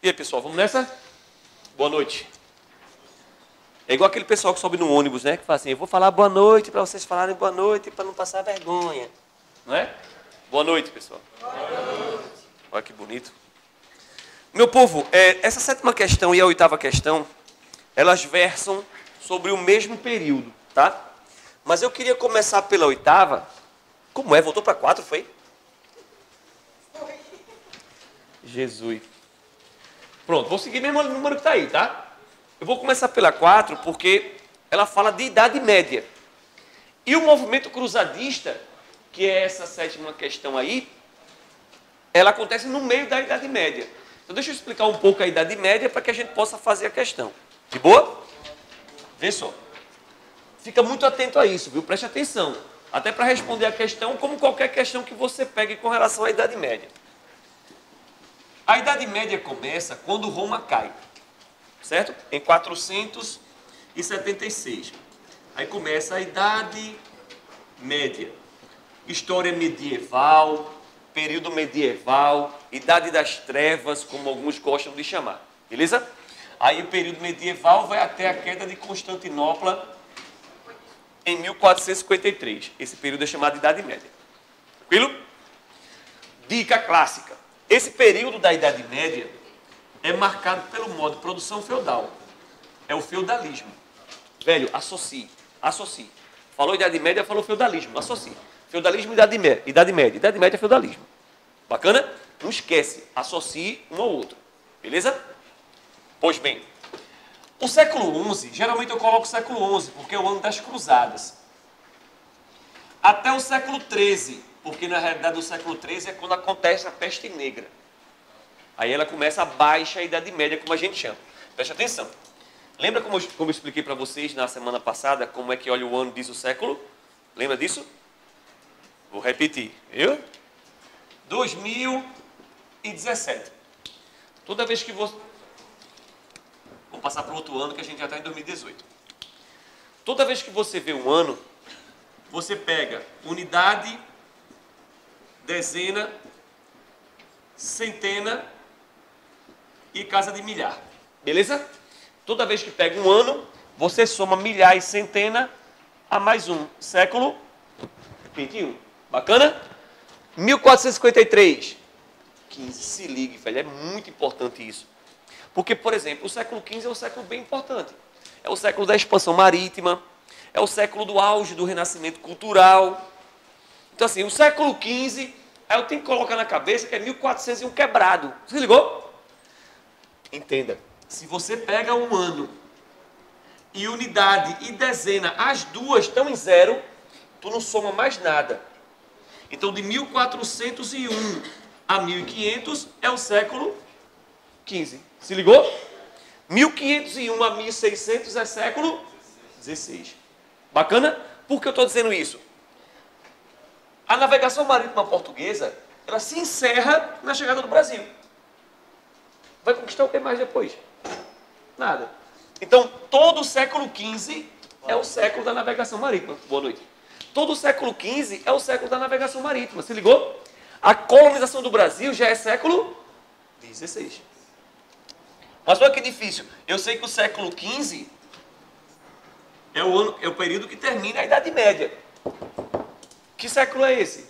E aí, pessoal, vamos nessa? Boa noite. É igual aquele pessoal que sobe no ônibus, né? Que fala assim, eu vou falar boa noite para vocês falarem boa noite para não passar vergonha. Não é? Boa noite, pessoal. Boa noite. Olha que bonito. Meu povo, essa sétima questão e a oitava questão, elas versam sobre o mesmo período, tá? Mas eu queria começar pela oitava. Como é? Voltou para 4, foi? Foi. Jesus. Pronto, vou seguir mesmo o número que está aí, tá? Eu vou começar pela 4 porque ela fala de Idade Média. E o movimento cruzadista, que é essa sétima questão aí, ela acontece no meio da Idade Média. Então deixa eu explicar um pouco a Idade Média para que a gente possa fazer a questão. De boa? Vê só. Fica muito atento a isso, viu? Preste atenção. Até para responder a questão, como qualquer questão que você pegue com relação à Idade Média. A Idade Média começa quando Roma cai, certo? Em 476. Aí começa a Idade Média. História medieval, período medieval, Idade das Trevas, como alguns gostam de chamar. Beleza? Aí o período medieval vai até a queda de Constantinopla em 1453. Esse período é chamado de Idade Média. Tranquilo? Dica clássica. Esse período da Idade Média é marcado pelo modo de produção feudal. É o feudalismo. Velho, associe. Falou Idade Média, falou feudalismo. Associe. Feudalismo e Idade Média. Idade Média é feudalismo. Bacana? Não esquece. Associe um ao outro. Beleza? Pois bem. O século XI, geralmente eu coloco o século XI, porque é o ano das cruzadas. Até o século XIII. Porque, na realidade, o século XIII é quando acontece a peste negra. Aí ela começa a baixa Idade Média, como a gente chama. Preste atenção. Lembra como eu expliquei para vocês na semana passada, como é que olha o ano diz o século? Lembra disso? Vou repetir. Viu? 2017. Toda vez que você... Vamos passar para outro ano, que a gente já está em 2018. Toda vez que você vê um ano, você pega unidade, dezena, centena e casa de milhar. Beleza? Toda vez que pega um ano, você soma milhar e centena a mais um. Século 21. Bacana? 1453. 15. Se ligue, velho. É muito importante isso. Porque, por exemplo, o século XV é um século bem importante. É o século da expansão marítima. É o século do auge do renascimento cultural. Então, assim, o século XV, aí eu tenho que colocar na cabeça que é 1401 quebrado. Se ligou? Entenda. Se você pega um ano e unidade e dezena, as duas estão em zero, tu não soma mais nada. Então, de 1401 a 1500 é o século XV. Se ligou? 1501 a 1600 é século XVI. Bacana? Por que eu estou dizendo isso? A navegação marítima portuguesa, ela se encerra na chegada do Brasil. Vai conquistar o que mais depois? Nada. Então, todo o século XV é o século da navegação marítima. Boa noite. Todo o século XV é o século da navegação marítima. Se ligou? A colonização do Brasil já é século XVI. Mas olha que difícil. Eu sei que o século XV é o período que termina a Idade Média. Que século é esse?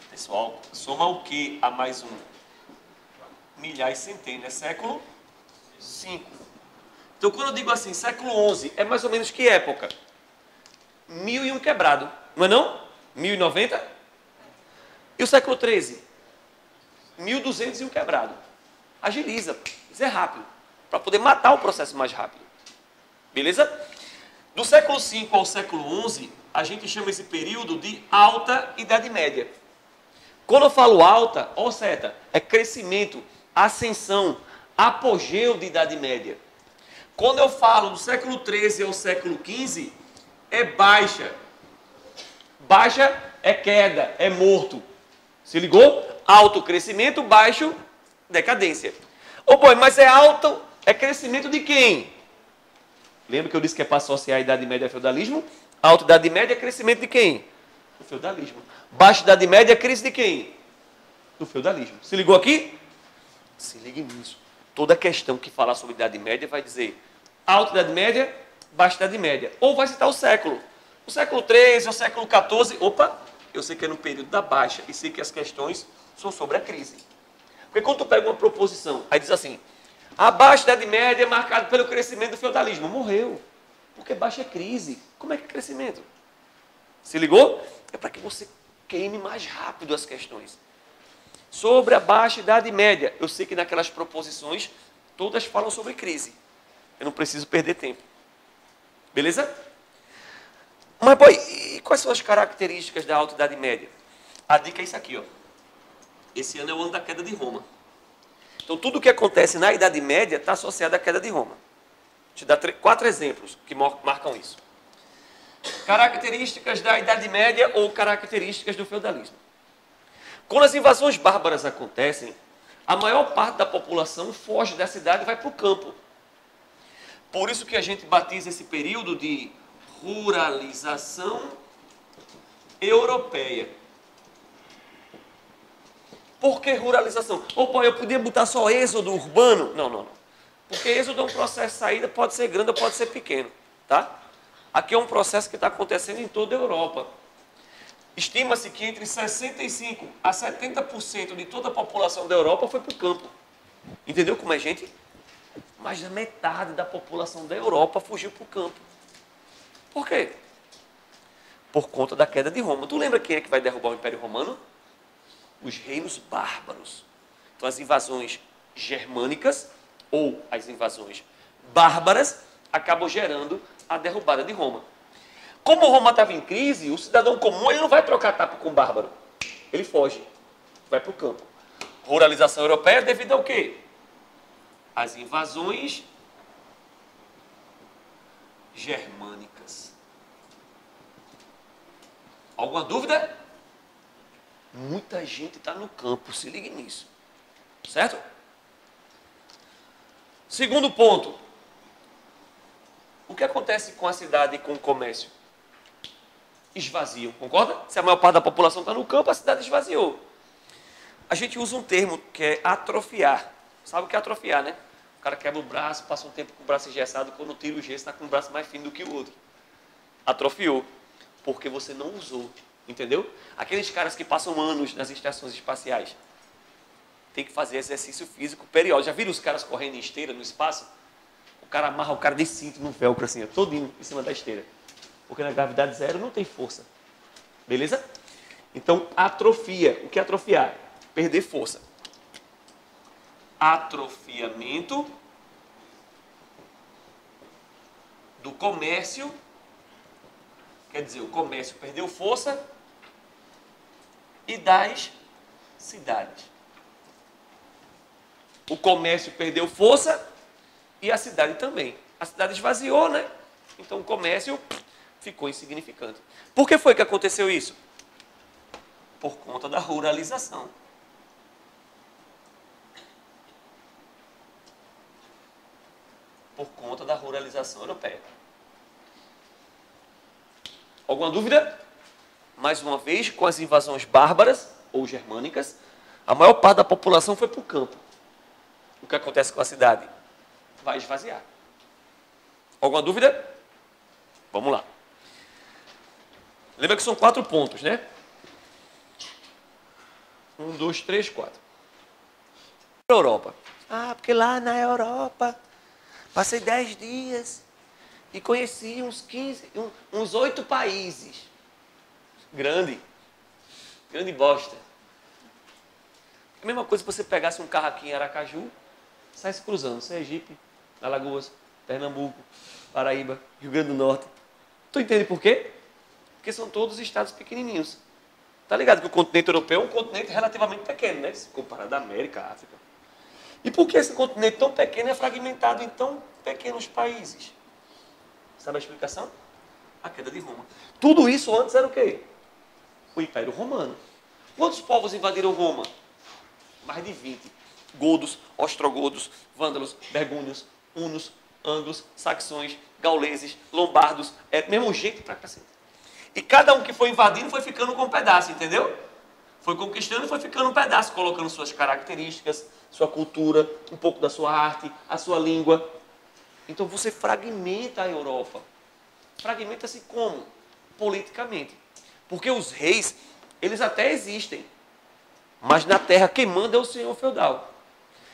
Pessoal, soma o que a mais um? Milhar e centena. É século V. Então, quando eu digo assim, século XI, é mais ou menos que época? 1001 quebrado. Não é não? 1090? E o século XIII? 1201 quebrado. Agiliza. Isso é rápido. Para poder matar o processo mais rápido. Beleza? Do século V ao século XI, a gente chama esse período de Alta Idade Média. Quando eu falo alta, ó seta, é crescimento, ascensão, apogeu de Idade Média. Quando eu falo do século XIII ao século XV, é baixa. Baixa é queda, é morto. Se ligou? Alto crescimento, baixo decadência. Ô boi, mas é alto, é crescimento de quem? Lembra que eu disse que é para associar a Idade Média ao feudalismo? Alta Idade Média é crescimento de quem? O feudalismo. Baixa Idade Média é crise de quem? do feudalismo. Se ligou aqui? Se ligue nisso. Toda questão que falar sobre Idade Média vai dizer Alta Idade Média, Baixa Idade Média. Ou vai citar o século. O século XIII, o século XIV. Opa, eu sei que é no período da Baixa e sei que as questões são sobre a crise. Porque quando tu pega uma proposição, aí diz assim, a Baixa Idade Média é marcada pelo crescimento do feudalismo. Morreu. Porque baixa é crise. Como é que é crescimento? Se ligou? É para que você queime mais rápido as questões. Sobre a Baixa Idade Média, eu sei que naquelas proposições, todas falam sobre crise. Eu não preciso perder tempo. Beleza? Mas, boy, e quais são as características da Alta Idade Média? A dica é isso aqui, ó. Esse ano é o ano da queda de Roma. Então, tudo o que acontece na Idade Média está associado à queda de Roma. Vou te dar 4 exemplos que marcam isso. Características da Idade Média ou características do feudalismo. Quando as invasões bárbaras acontecem, a maior parte da população foge da cidade e vai para o campo. Por isso que a gente batiza esse período de ruralização europeia. Por que ruralização? Opa, eu podia botar só êxodo urbano? Não, não, não. Porque êxodo é um processo de saída, pode ser grande ou pode ser pequeno. Tá? Aqui é um processo que está acontecendo em toda a Europa. Estima-se que entre 65% a 70% de toda a população da Europa foi para o campo. Entendeu como é, gente? Mais da metade da população da Europa fugiu para o campo. Por quê? Por conta da queda de Roma. Tu lembra quem é que vai derrubar o Império Romano? Os reinos bárbaros. Então, as invasões germânicas ou as invasões bárbaras acabam gerando a derrubada de Roma. Como Roma estava em crise, o cidadão comum ele não vai trocar tapa com o bárbaro. Ele foge, vai para o campo. Ruralização europeia devido ao quê? As invasões germânicas. Alguma dúvida? Muita gente está no campo, se ligue nisso. Certo? Segundo ponto. O que acontece com a cidade e com o comércio? Esvaziam, concorda? Se a maior parte da população está no campo, a cidade esvaziou. A gente usa um termo que é atrofiar. Sabe o que é atrofiar, né? O cara quebra o braço, passa um tempo com o braço engessado, quando tira o gesso, está com o braço mais fino do que o outro. Atrofiou. Porque você não usou. Entendeu? Aqueles caras que passam anos nas estações espaciais. Tem que fazer exercício físico periódico. Já viram os caras correndo em esteira no espaço? O cara amarra o cara de cinto no velcro assim, todinho em cima da esteira. Porque na gravidade zero não tem força. Beleza? Então, atrofia. O que é atrofiar? Perder força. Atrofiamento do comércio. Quer dizer, o comércio perdeu força e das cidades. O comércio perdeu força e a cidade também. A cidade esvaziou, né? Então o comércio ficou insignificante. Por que foi que aconteceu isso? Por conta da ruralização. Por conta da ruralização europeia. Alguma dúvida? Mais uma vez, com as invasões bárbaras ou germânicas, a maior parte da população foi para o campo. O que acontece com a cidade? Vai esvaziar. Alguma dúvida? Vamos lá. Lembra que são 4 pontos, né? 1, 2, 3, 4. Europa. Ah, porque lá na Europa, passei 10 dias e conheci uns 15, uns 8 países. Grande bosta. A mesma coisa se você pegasse um carro aqui em Aracaju, saísse cruzando Sergipe, Alagoas, Pernambuco, Paraíba, Rio Grande do Norte. Tu entende por quê? Porque são todos estados pequenininhos. Tá ligado que o continente europeu é um continente relativamente pequeno, né? Se comparado à América, à África. E por que esse continente tão pequeno é fragmentado em tão pequenos países? Sabe a explicação? A queda de Roma. Tudo isso antes era o quê? O Império Romano. Quantos povos invadiram Roma? Mais de 20. Godos, ostrogodos, vândalos, bergúnios, hunos, anglos, saxões, gauleses, lombardos. É mesmo jeito pra cacete. E cada um que foi invadindo foi ficando com um pedaço, entendeu? Foi conquistando e foi ficando um pedaço, colocando suas características, sua cultura, um pouco da sua arte, a sua língua. Então você fragmenta a Europa. Fragmenta-se como? Politicamente. Porque os reis, eles até existem. Mas na terra quem manda é o senhor feudal.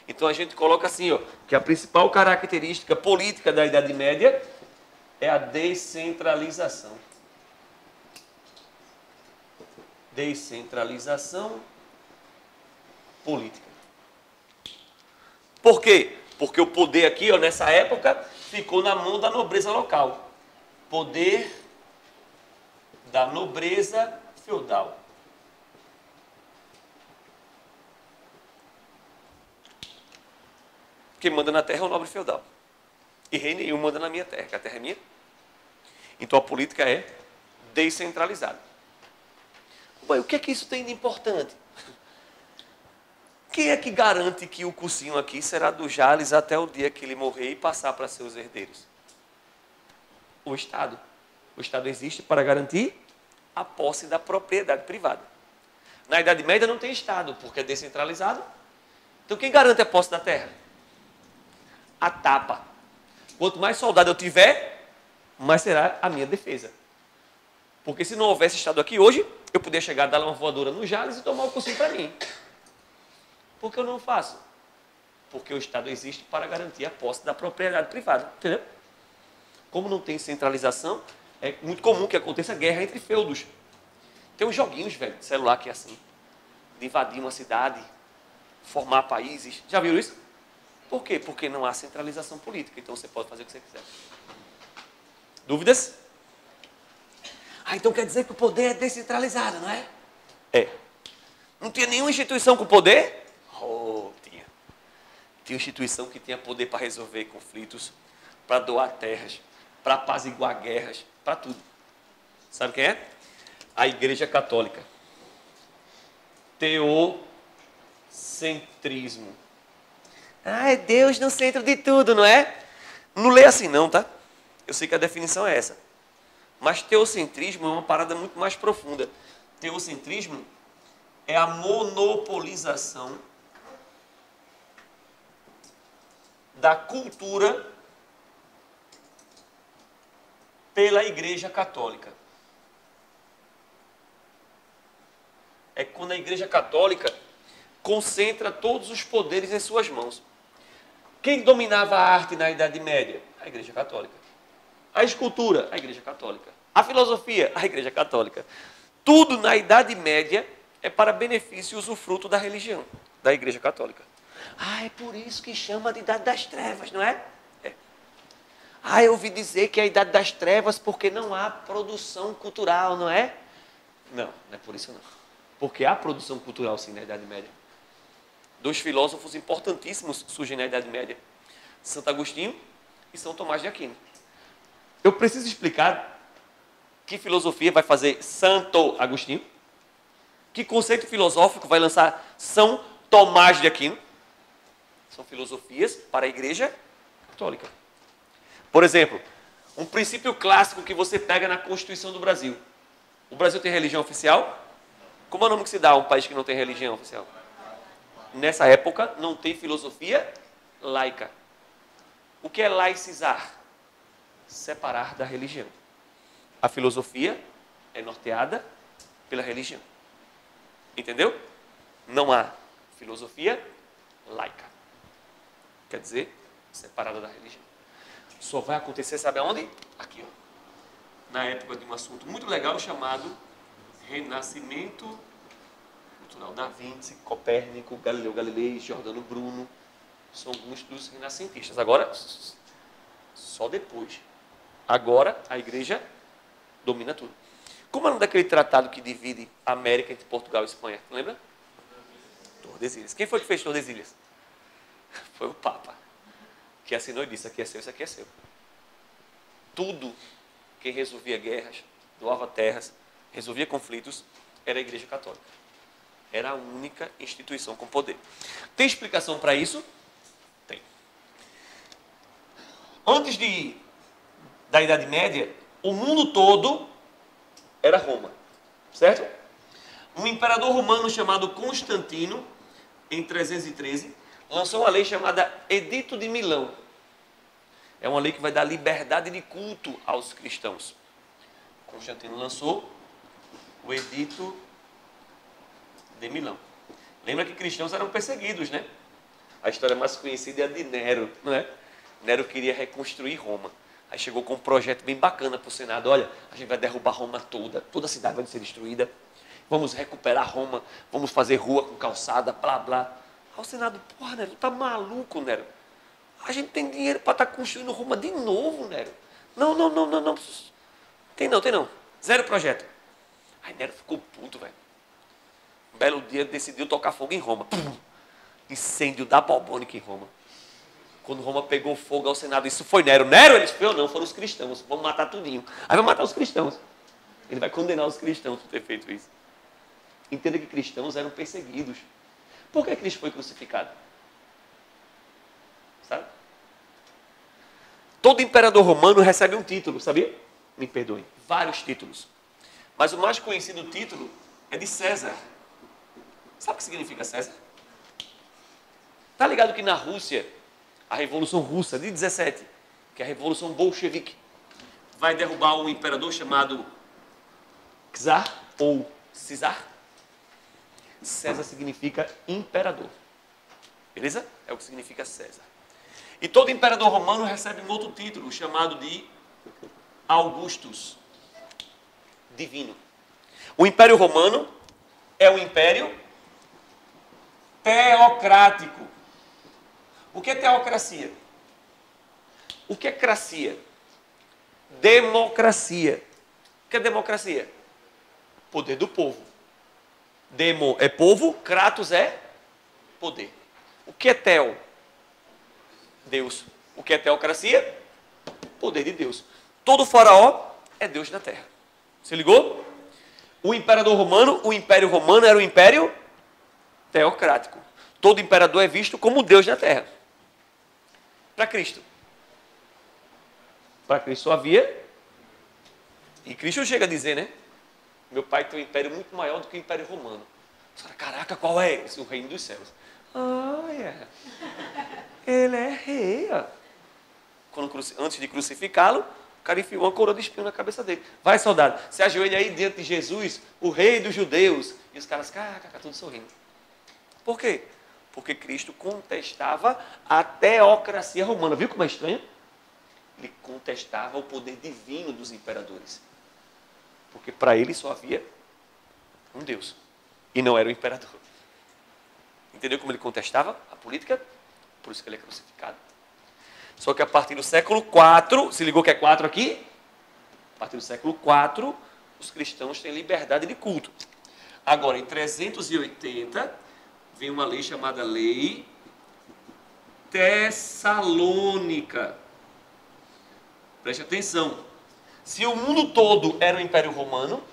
Então a gente coloca assim, ó, que a principal característica política da Idade Média é a descentralização. Descentralização política. Por quê? Porque o poder aqui, ó, nessa época, ficou na mão da nobreza local. Poder da nobreza feudal. Quem manda na terra é o nobre feudal. E rei nenhum manda na minha terra, que a terra é minha. Então a política é descentralizada. Bom, o que é que isso tem de importante? Quem é que garante que o cursinho aqui será do Jales até o dia que ele morrer e passar para seus herdeiros? O Estado. O Estado existe para garantir a posse da propriedade privada. Na Idade Média não tem Estado, porque é descentralizado. Então quem garante a posse da terra? A tapa. Quanto mais soldado eu tiver, mais será a minha defesa. Porque se não houvesse Estado aqui hoje, eu poderia chegar, dar uma voadora no Jales e tomar o cursinho para mim. Por que eu não faço? Porque o Estado existe para garantir a posse da propriedade privada. Entendeu? Como não tem centralização, é muito comum que aconteça guerra entre feudos. Tem uns joguinhos, velho, de celular que é assim. De invadir uma cidade, formar países. Já viram isso? Por quê? Porque não há centralização política. Então você pode fazer o que você quiser. Dúvidas? Então quer dizer que o poder é descentralizado, não é? É. Não tinha nenhuma instituição com poder? Tinha. Tinha instituição que tinha poder para resolver conflitos, para doar terras, para apaziguar guerras, para tudo. Sabe quem é? A Igreja Católica. Teocentrismo. É Deus no centro de tudo, não é? Não lê assim não, tá? Eu sei que a definição é essa. Mas teocentrismo é uma parada muito mais profunda. Teocentrismo é a monopolização da cultura pela Igreja Católica. É quando a Igreja Católica concentra todos os poderes em suas mãos. Quem dominava a arte na Idade Média? A Igreja Católica. A escultura? A Igreja Católica. A filosofia? A Igreja Católica. Tudo na Idade Média é para benefício e usufruto da religião, da Igreja Católica. É por isso que chama de Idade das Trevas, não é? Eu ouvi dizer que é a Idade das Trevas porque não há produção cultural, não é? Não, não é por isso não. Porque há produção cultural sim na Idade Média. Dois filósofos importantíssimos surgem na Idade Média. Santo Agostinho e São Tomás de Aquino. Eu preciso explicar que filosofia vai fazer Santo Agostinho, que conceito filosófico vai lançar São Tomás de Aquino. São filosofias para a Igreja Católica. Por exemplo, um princípio clássico que você pega na Constituição do Brasil. O Brasil tem religião oficial? Como é o nome que se dá a um país que não tem religião oficial? Nessa época, não tem filosofia laica. O que é laicizar? Separar da religião. A filosofia é norteada pela religião. Entendeu? Não há filosofia laica. Quer dizer, separada da religião. Só vai acontecer, sabe aonde? Aqui, ó. Na época de um assunto muito legal chamado Renascimento Cultural. Da Vinci, Copérnico, Galileu Galilei, Giordano Bruno. São alguns dos renascentistas. Agora, só depois. Agora, a igreja domina tudo. Como é o nome daquele tratado que divide a América entre Portugal e Espanha? Lembra? Tordesilhas. Quem foi que fez Tordesilhas? Foi o Papa. Que assinou e disse, aqui é seu, isso aqui é seu. Tudo, quem resolvia guerras, doava terras, resolvia conflitos, era a Igreja Católica. Era a única instituição com poder. Tem explicação para isso? Tem. Antes da Idade Média, o mundo todo era Roma. Certo? Um imperador romano chamado Constantino, em 313, lançou uma lei chamada Edito de Milão. É uma lei que vai dar liberdade de culto aos cristãos. Constantino lançou o Edito de Milão. Lembra que cristãos eram perseguidos, né? A história mais conhecida é a de Nero, não é? Nero queria reconstruir Roma. Aí chegou com um projeto bem bacana para o Senado. Olha, a gente vai derrubar Roma toda a cidade vai ser destruída. Vamos recuperar Roma, vamos fazer rua com calçada, blá, blá. Aí o Senado, porra, Nero, tá maluco, Nero? A gente tem dinheiro para estar construindo Roma de novo, Nero. Não. Tem não. Zero projeto. Aí Nero ficou puto, velho. Um belo dia decidiu tocar fogo em Roma. Pum! Incêndio da balbônica em Roma. Quando Roma pegou fogo ao Senado, isso foi Nero. Nero, eles foi ou não, foram os cristãos. Vamos matar tudinho. Aí vai matar os cristãos. Ele vai condenar os cristãos por ter feito isso. Entenda que cristãos eram perseguidos. Por que Cristo foi crucificado? Sabe? Todo imperador romano recebe um título, sabia? Me perdoem. Vários títulos. Mas o mais conhecido título é de César. Sabe o que significa César? Tá ligado que na Rússia, a Revolução Russa de 17, que é a Revolução Bolchevique, vai derrubar um imperador chamado Czar ou Czar? César significa imperador. Beleza? É o que significa César. E todo imperador romano recebe um outro título, chamado de Augustus, divino. O Império Romano é um império teocrático. O que é teocracia? O que é cracia? Democracia. O que é democracia? Poder do povo. Demo é povo, kratos é poder. O que é teo? Deus. O que é teocracia? Poder de Deus. Todo faraó é Deus na terra. Se ligou? O imperador romano, o Império Romano era um império teocrático. Todo imperador é visto como Deus na terra. Para Cristo. Para Cristo só havia. E Cristo chega a dizer, né? Meu pai tem um império muito maior do que o Império Romano. Você fala, caraca, qual é esse? O reino dos céus. Olha, ele é rei. Antes de crucificá-lo, o cara enfiou uma coroa de espinho na cabeça dele. Vai, soldado, se ajoelha aí diante de Jesus, o rei dos judeus. E os caras, caraca, tudo sorrindo. Por quê? Porque Cristo contestava a teocracia romana. Viu como é estranho? Ele contestava o poder divino dos imperadores. Porque para ele só havia um Deus. E não era o imperador. Entendeu como ele contestava a política? Por isso que ele é crucificado. Só que a partir do século IV, se ligou que é 4 aqui? A partir do século IV, os cristãos têm liberdade de culto. Agora, em 380, vem uma lei chamada Lei Tessalônica. Preste atenção. Se o mundo todo era o Império Romano,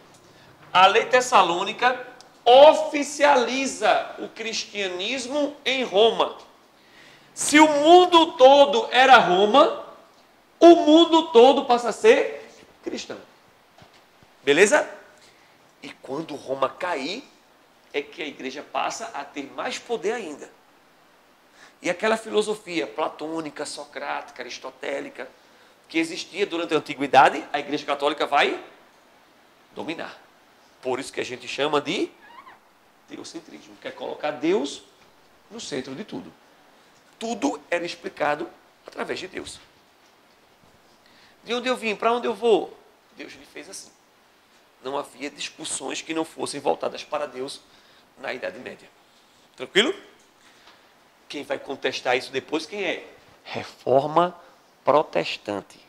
a Lei Tessalônica oficializa o cristianismo em Roma. Se o mundo todo era Roma, o mundo todo passa a ser cristão. Beleza? E quando Roma cair, é que a igreja passa a ter mais poder ainda. E aquela filosofia platônica, socrática, aristotélica, que existia durante a antiguidade, a igreja católica vai dominar. Por isso que a gente chama de teocentrismo, que é colocar Deus no centro de tudo. Tudo era explicado através de Deus. De onde eu vim, para onde eu vou? Deus me fez assim. Não havia discussões que não fossem voltadas para Deus na Idade Média. Tranquilo? Quem vai contestar isso depois, quem é? Reforma protestante.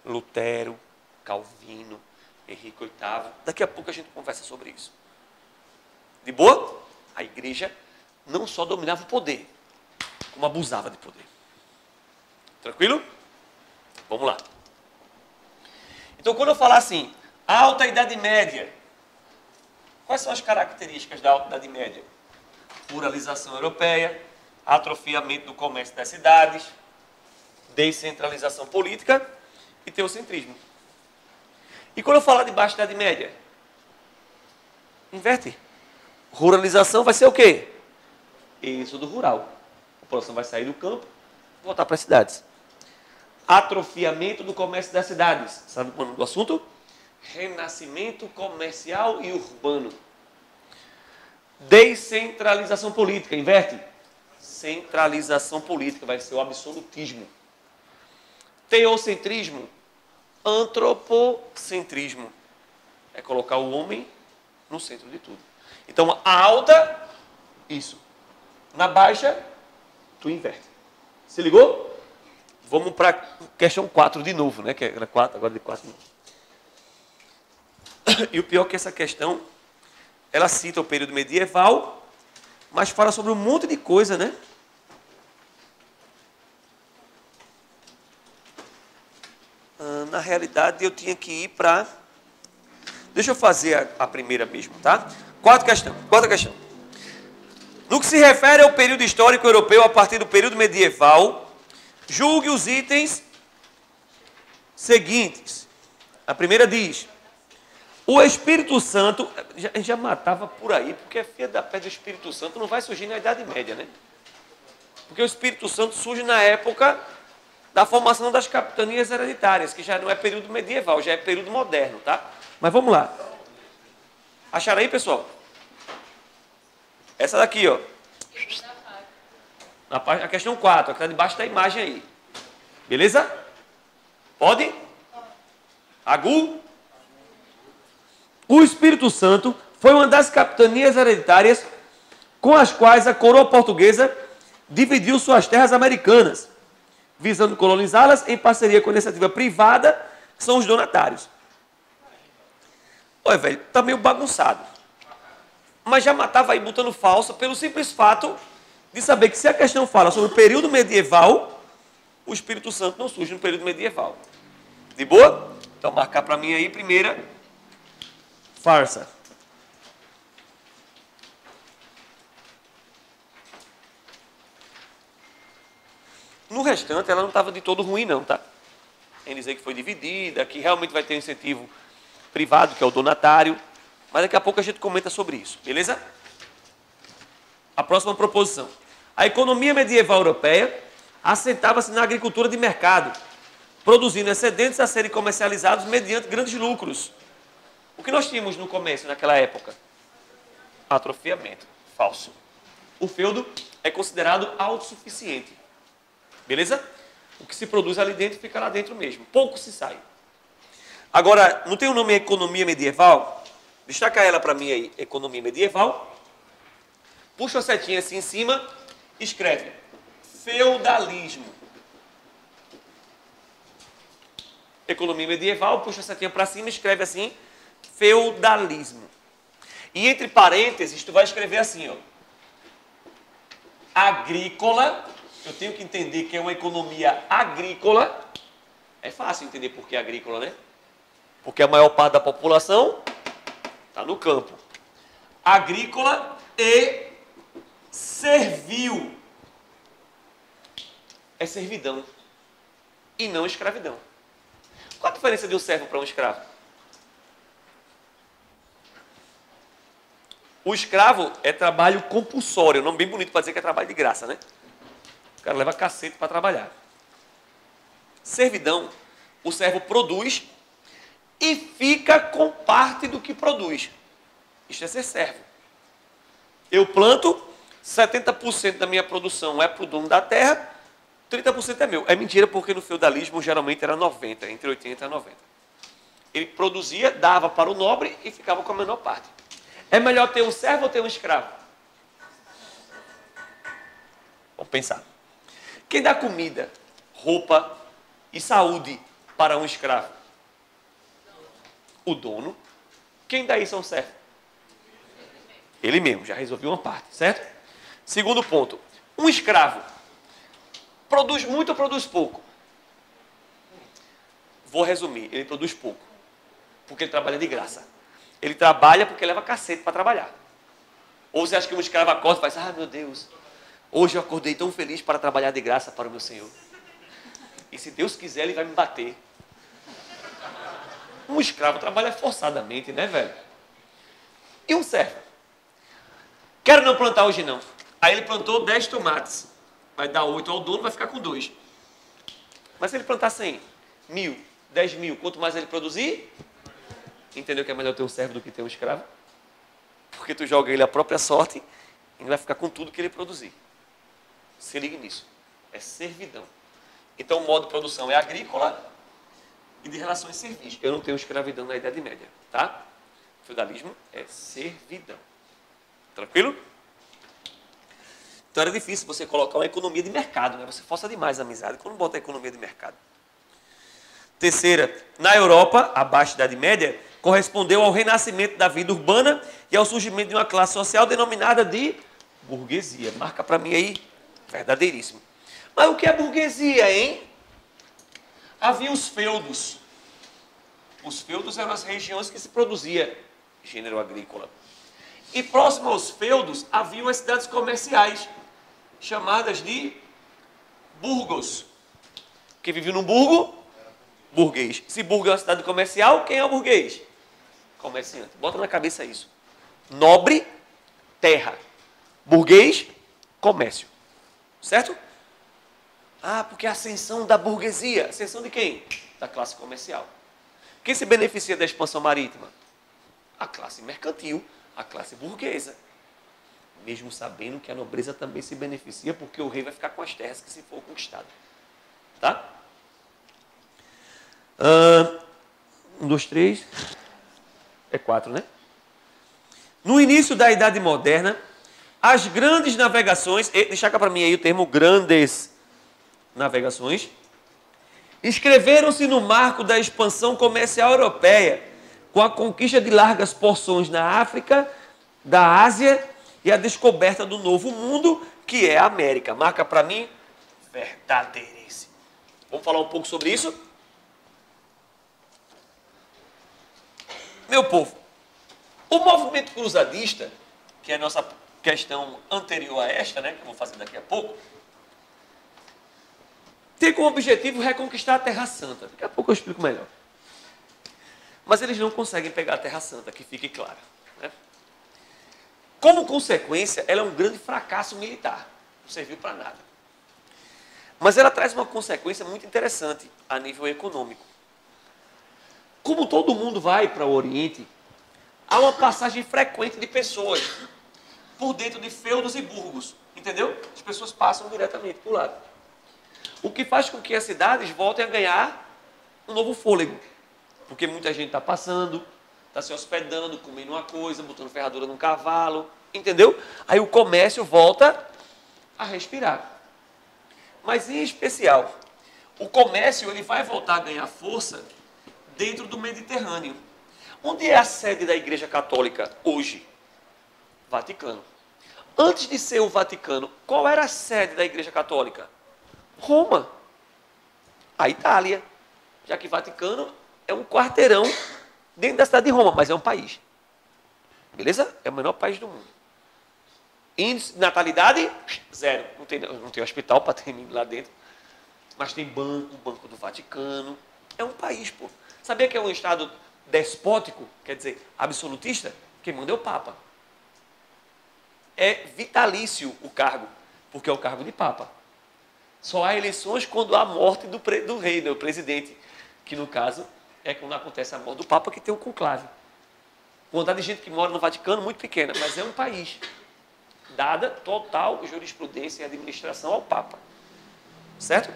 Lutero, Calvino, Henrique VIII. Daqui a pouco a gente conversa sobre isso. De boa? A igreja não só dominava o poder, como abusava de poder. Tranquilo? Vamos lá. Então, quando eu falar assim, Alta Idade Média, quais são as características da Alta Idade Média? Pluralização europeia, atrofiamento do comércio das cidades, descentralização política e teocentrismo. E quando eu falar de Baixa Idade Média? Inverte. Ruralização vai ser o quê? Êxodo rural. A população vai sair do campo e voltar para as cidades. Atrofiamento do comércio das cidades. Sabe o nome do assunto? Renascimento comercial e urbano. Descentralização política. Inverte. Centralização política. Vai ser o absolutismo. Teocentrismo. Antropocentrismo. É colocar o homem no centro de tudo. Então, a alta, isso. Na baixa, tu inverte. Se ligou? Vamos para a questão 4 de novo, né? Que era 4, agora de 4 de novo. E o pior é que essa questão, ela cita o período medieval, mas fala sobre um monte de coisa, né? Na realidade, eu tinha que ir para... Deixa eu fazer a primeira mesmo, tá? Quarta questão. No que se refere ao período histórico europeu a partir do período medieval, julgue os itens seguintes. A primeira diz: o Espírito Santo... A gente já matava por aí, porque a filha da pé do Espírito Santo não vai surgir na Idade Média, né? Porque o Espírito Santo surge na época da formação das capitanias hereditárias, que já não é período medieval, já é período moderno, tá? Mas vamos lá. Acharam aí, pessoal? Essa daqui, ó. A questão 4, que está debaixo da imagem aí. Beleza? Pode? Agu? O Espírito Santo foi uma das capitanias hereditárias com as quais a coroa portuguesa dividiu suas terras americanas, visando colonizá-las em parceria com a iniciativa privada, que são os donatários. Olha, velho, tá meio bagunçado. Mas já matava aí botando falsa pelo simples fato de saber que se a questão fala sobre o período medieval, o Espírito Santo não surge no período medieval. De boa? Então marcar para mim aí primeira farsa. No restante, ela não estava de todo ruim não, tá? Em dizer que foi dividida, que realmente vai ter um incentivo privado, que é o donatário. Mas daqui a pouco a gente comenta sobre isso, beleza? A próxima proposição. A economia medieval europeia assentava-se na agricultura de mercado, produzindo excedentes a serem comercializados mediante grandes lucros. O que nós tínhamos no comércio naquela época? Atrofiamento. Falso. O feudo é considerado autossuficiente. Beleza? O que se produz ali dentro fica lá dentro mesmo. Pouco se sai. Agora, não tem o nome economia medieval? Destaca ela para mim aí. Economia medieval. Puxa a setinha assim em cima. Escreve. Feudalismo. Economia medieval. Puxa a setinha para cima. Escreve assim. Feudalismo. E entre parênteses, tu vai escrever assim, ó. Agrícola. Eu tenho que entender que é uma economia agrícola. É fácil entender por que agrícola, né? Porque a maior parte da população está no campo. Agrícola e servil. É servidão. E não escravidão. Qual a diferença de um servo para um escravo? O escravo é trabalho compulsório. Um nome bem bonito para dizer que é trabalho de graça, né? O cara leva cacete para trabalhar. Servidão, o servo produz e fica com parte do que produz. Isto é ser servo. Eu planto, 70% da minha produção é para o dono da terra, 30% é meu. É mentira, porque no feudalismo geralmente era 90%, entre 80% e 90%. Ele produzia, dava para o nobre e ficava com a menor parte. É melhor ter um servo ou ter um escravo? Vamos pensar. Quem dá comida, roupa e saúde para um escravo? O dono. Quem dá isso a um servo? Ele mesmo, já resolveu uma parte, certo? Segundo ponto. Um escravo produz muito ou produz pouco? Vou resumir. Ele produz pouco. Porque ele trabalha de graça. Ele trabalha porque leva cacete para trabalhar. Ou você acha que um escravo acorda e faz, ah, meu Deus, hoje eu acordei tão feliz para trabalhar de graça para o meu Senhor. E se Deus quiser, ele vai me bater. Um escravo trabalha forçadamente, né, velho? E um servo? Quero não plantar hoje não. Aí ele plantou 10 tomates. Vai dar 8 ao dono, vai ficar com 2. Mas se ele plantar 100, 1.000, 10.000, quanto mais ele produzir, entendeu que é melhor ter um servo do que ter um escravo? Porque tu joga ele a própria sorte e ele vai ficar com tudo que ele produzir. Se ligue nisso. É servidão. Então o modo de produção é agrícola e de relações servis. Eu não tenho escravidão na Idade Média, tá? Feudalismo é servidão. Tranquilo? Então era difícil você colocar uma economia de mercado, né? Você força demais a amizade quando bota a economia de mercado. Terceira, na Europa, abaixo da Idade Média, correspondeu ao renascimento da vida urbana e ao surgimento de uma classe social denominada de burguesia. Marca para mim aí, verdadeiríssimo. Mas o que é burguesia, hein? Havia os feudos. Os feudos eram as regiões que se produzia gênero agrícola. E próximo aos feudos, haviam as cidades comerciais, chamadas de burgos. Quem vive num burgo? Burguês. Se burgo é uma cidade comercial, quem é o burguês? Comerciante. Bota na cabeça isso. Nobre, terra. Burguês, comércio. Certo? Ah, porque a ascensão da burguesia. Ascensão de quem? Da classe comercial. Quem se beneficia da expansão marítima? A classe mercantil, a classe burguesa. Mesmo sabendo que a nobreza também se beneficia, porque o rei vai ficar com as terras que se for conquistado. Tá? 1, 2, 3. É 4, né? No início da Idade Moderna, as grandes navegações, deixa cá para mim aí o termo grandes navegações, inscreveram-se no marco da expansão comercial europeia, com a conquista de largas porções na África, da Ásia e a descoberta do novo mundo, que é a América. Marca para mim, verdadeiríssimo. Vamos falar um pouco sobre isso? Meu povo, o movimento cruzadista, que é a nossa questão anterior a esta, né, que eu vou fazer daqui a pouco, tem como objetivo reconquistar a Terra Santa. Daqui a pouco eu explico melhor. Mas eles não conseguem pegar a Terra Santa, que fique claro. Né? Como consequência, ela é um grande fracasso militar. Não serviu para nada. Mas ela traz uma consequência muito interessante a nível econômico. Como todo mundo vai para o Oriente, há uma passagem frequente de pessoas por dentro de feudos e burgos. Entendeu? As pessoas passam diretamente por lado. O que faz com que as cidades voltem a ganhar um novo fôlego. Porque muita gente está passando, está se hospedando, comendo uma coisa, botando ferradura num cavalo, entendeu? Aí o comércio volta a respirar. Mas em especial, o comércio ele vai voltar a ganhar força dentro do Mediterrâneo. Onde é a sede da Igreja Católica hoje? Vaticano. Antes de ser o Vaticano, qual era a sede da Igreja Católica? Roma. A Itália. Já que Vaticano é um quarteirão dentro da cidade de Roma, mas é um país. Beleza? É o menor país do mundo. Índice de natalidade, 0. Não tem hospital para ter lá dentro. Mas tem banco, o Banco do Vaticano. É um país, pô. Sabia que é um estado despótico, quer dizer, absolutista? Quem manda é o Papa. É vitalício o cargo, porque é o cargo de Papa. Só há eleições quando há a morte do rei, do presidente, que no caso é quando acontece a morte do Papa, que tem um conclave. Quantidade de gente que mora no Vaticano, muito pequena, mas é um país. Dada total jurisprudência e administração ao Papa. Certo?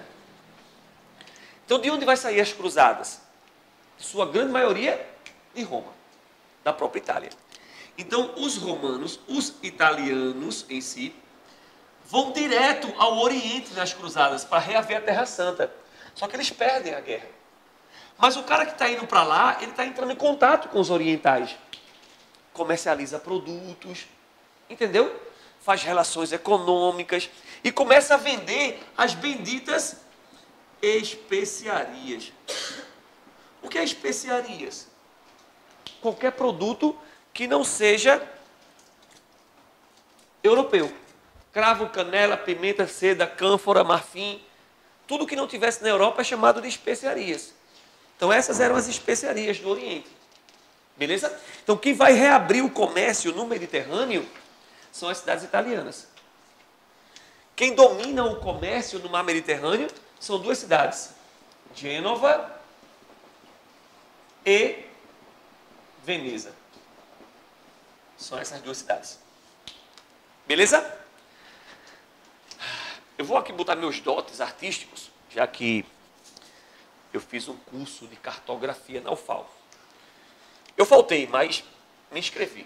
Então, de onde vai sair as cruzadas? Sua grande maioria de Roma, da própria Itália. Então, os romanos, os italianos em si, vão direto ao Oriente nas cruzadas para reaver a Terra Santa. Só que eles perdem a guerra. Mas o cara que está indo para lá, ele está entrando em contato com os orientais. Comercializa produtos, entendeu? Faz relações econômicas e começa a vender as benditas especiarias. O que é especiarias? Qualquer produto que não seja europeu. Cravo, canela, pimenta, seda, cânfora, marfim. Tudo que não tivesse na Europa é chamado de especiarias. Então essas eram as especiarias do Oriente. Beleza? Então quem vai reabrir o comércio no Mediterrâneo são as cidades italianas. Quem domina o comércio no mar Mediterrâneo são duas cidades, Gênova e Veneza. São essas duas cidades. Beleza? Eu vou aqui botar meus dotes artísticos, já que eu fiz um curso de cartografia na UFAL. Eu faltei, mas me inscrevi.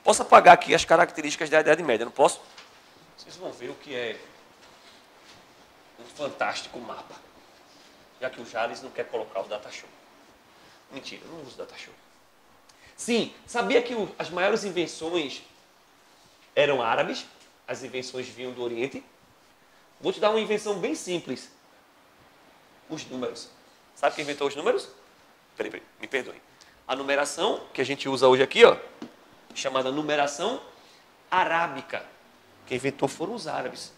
Posso apagar aqui as características da Idade Média, não posso? Vocês vão ver o que é um fantástico mapa. Já que o Jales não quer colocar o Datashow. Mentira, eu não uso Datashow. Sim, sabia que as maiores invenções eram árabes? As invenções vinham do Oriente? Vou te dar uma invenção bem simples. Os números. Sabe quem inventou os números? Peraí, me perdoe. A numeração que a gente usa hoje aqui, ó, chamada numeração arábica. Quem inventou foram os árabes.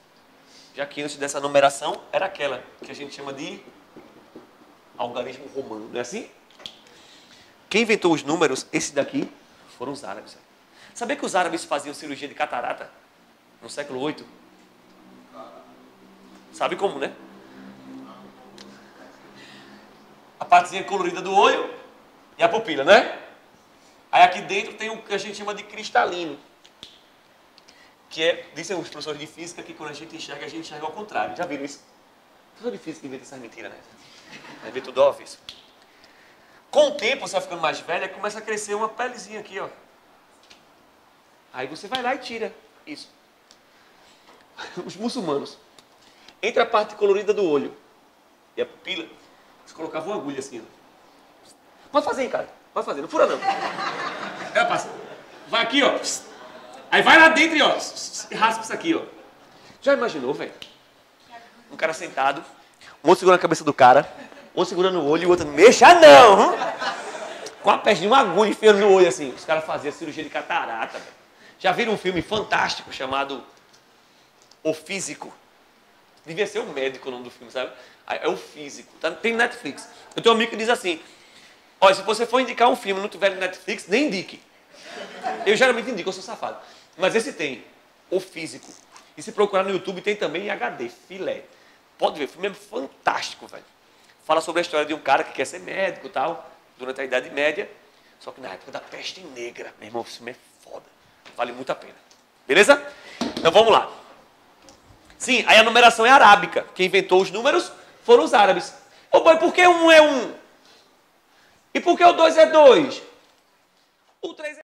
Já que antes dessa numeração era aquela que a gente chama de algarismo romano, não é assim? Quem inventou os números, esse daqui, foram os árabes. Sabia que os árabes faziam cirurgia de catarata no século 8? Sabe como, né? A partezinha colorida do olho e a pupila, né? Aí aqui dentro tem o que a gente chama de cristalino. Que é, dizem os professores de física que quando a gente enxerga ao contrário. Já viram isso? Professor de física inventa essas mentiras, né? Vai ver tudo óbvio isso. Com o tempo, você vai ficando mais velha, começa a crescer uma pelezinha aqui, ó. Aí você vai lá e tira isso. Os muçulmanos, entre a parte colorida do olho e a pupila, eles colocavam uma agulha assim, ó. Pode fazer, cara. Pode fazer, não fura não. Ela passa. Vai aqui, ó. Aí vai lá dentro, ó. E raspa isso aqui, ó. Já imaginou, velho? Um cara sentado, um outro segurando a cabeça do cara, um segurando o olho e o outro, mexa não! Com a peste de uma agulha enfiando no olho, assim. Os caras faziam cirurgia de catarata, velho. Já viram um filme fantástico chamado O Físico? Devia ser o médico o nome do filme, sabe? É O Físico. Tem Netflix. Eu tenho um amigo que diz assim, olha, se você for indicar um filme e não tiver no Netflix, nem indique. Eu geralmente indico, eu sou safado. Mas esse tem, O Físico. E se procurar no YouTube, tem também em HD, filé. Pode ver, o filme é fantástico, velho. Fala sobre a história de um cara que quer ser médico e tal, durante a Idade Média, só que na época da peste negra. Meu irmão, o filme é foda. Vale muito a pena. Beleza? Então vamos lá. Sim, aí a numeração é arábica. Quem inventou os números foram os árabes. Ô boy, por que um é um? E por que o 2 é 2? O 3 é